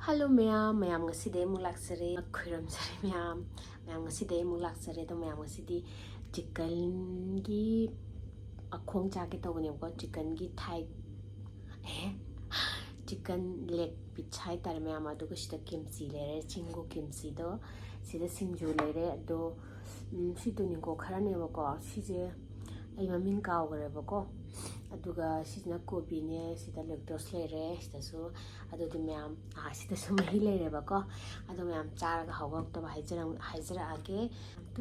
Hello mayam ngaside mung laksare khairam sare mayam ngaside mung laksare to mayam ngasidi chicken gi akhong cha ke tawne ko chicken gi thai chicken leg pichai tar mayam adu ko sida kimchi lere chingo kimchi do sida singju lere do sidu ni ko khara ne ba ko sije ai mamin kaw gare ba ko aduga sina kobi ne sida lactose lere sida su adu di mayam sida su mahi lere ba ko adu mayam chara ga hawak to haijara age to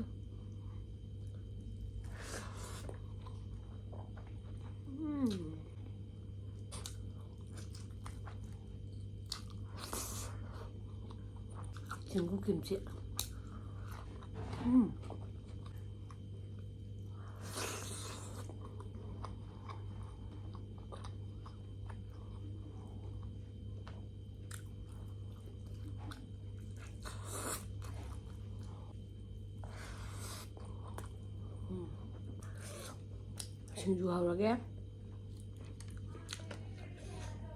중국 김치. singju 하울하게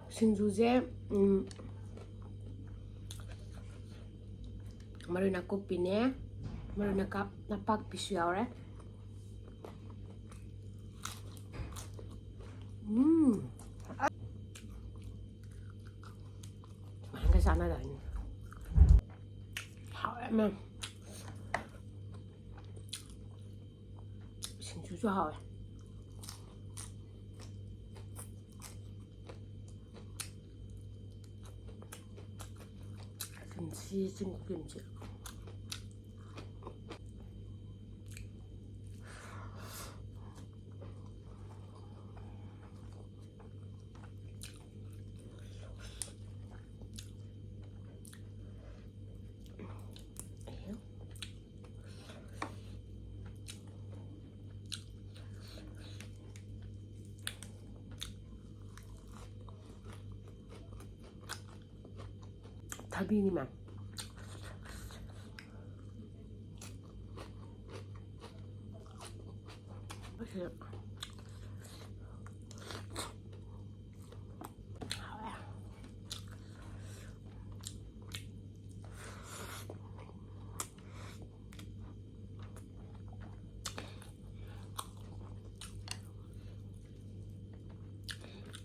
singju제 maru na kupine maru na kap na pak pisu yaure 많은 게 sana dan 하울면 singju 就好了 김치, 중국 김치. 다비니만 맛있어요.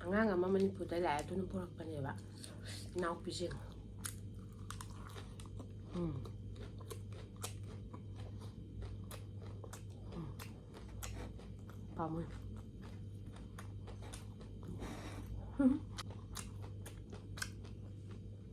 Ang mà mình phụ tay lại tôi nó bớt cái này bạn nấu cái gì 밤을